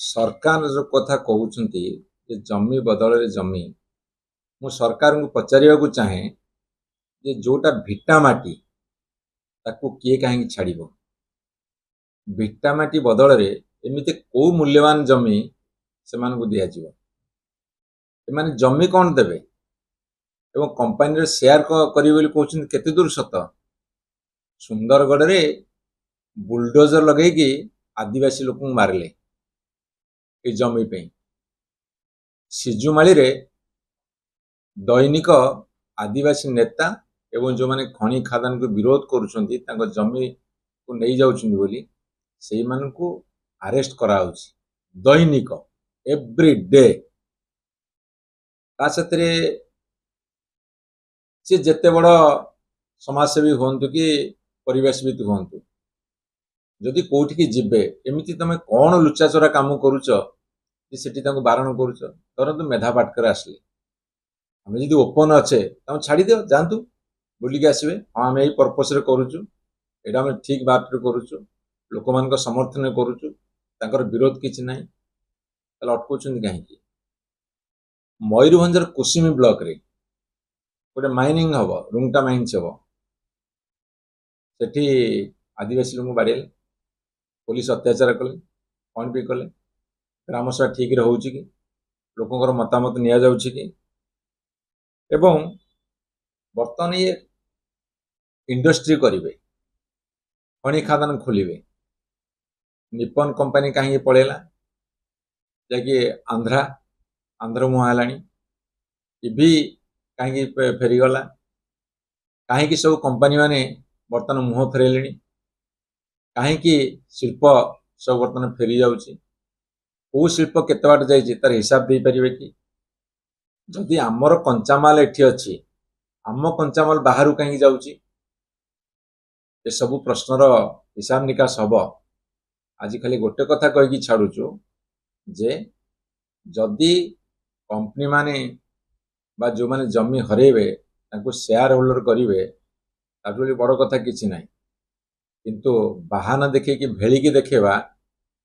सरकार जो कथा कहउछंती जे जमी बदल जमी मु सरकार को पचारिया को चाहे जे जोटा भिटा माटी ताकू किए कहीं छाड़िबो। भिटा माटी बदल रे एमिते को मूल्यवान जमी से को दिया जिवो। एमाने जमी कौन देबे एवं कंपनी रे शेयर करिवे बोली कहउछंती केते दूर सत। सुंदरगढ़ रे बुलडोजर लगेगी आदिवासी लोक मारले ए जमी पे। सिजुमाली रे दैनिक आदिवासी नेता एवं जो माने खनि खादान को विरोध करुछंती तांको जमी को नहीं जाउछंती बोली सेई मान को अरेस्ट करा होछि दैनिक एवरी डे। ता सतरे से जेते बड़ समाजसेवी होंतु कि परिवेशविद होंतु जदि कोठी की जिबे एमिति तमे कोन लुचाचोरा काम करूछ कि सेठी तांको बारण करूछ। तरंतु मेधा पाटकर आसले आम जदि ओपन अच्छे तुम छाड़ी दियो जानतु बुलिक आसबे। हाँ आम यही पर्पस करुचु एटा आम ठीक बात करुचु लोक मान समर्थन करुचु तांकर विरोध किछि नाही ताले अटकुछन कहीं। मयूरभंजर कुसुमी ब्लॉक रे गोटे माइनिंग हम रुंगटा माइन्स हम सेठी आदिवासी लोक बाड़ेले पुलिस अत्याचार कले कौन भी कले ग्रामसभा ठीक रे होउछि कि लोकंकर मतामत निया जाउछि कि एवं बर्तमान ये इंडस्ट्री करेंगे खनि खादान खोलिबे। निपन कंपनी कहीं पड़ेला जाकि आंध्र मुहालानी इभी कहीं फेरीगला कहीं सब कंपनी माने बर्तमान मुह फेरले कहीं शिल्प सब बर्तमान फेरी जाउछि। को शिल्प केते बाट जाइछि तार हिसाब दे परिबे कि जदि आमर कंचामाल एठी अछि आम कंचामाल बाहर कहीं जाउछि ए सब प्रश्नर हिसाब निकास हम। आज खाली गोटे कथा कहीकि छाड़ुचु जे जदि कंपनी माने बा जो माने जमी हरेबे तांको शेयर होल्डर करिवे ताकि बड़ कथा किछि नाही किंतु बाहाना देखे कि भेलिकी देखेबा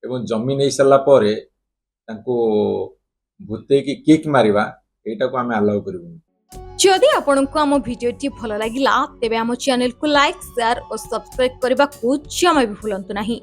एवं जमी नहीं सरला परे तांको भूते की किक मारिबा एटा को आमे अलाउ करिबुनी। जदि आपंक आम भिडी भल लगा तेब आम चैनल को लाइक शेयर और सब्सक्राइब करने को जमा भी भूलु नहीं।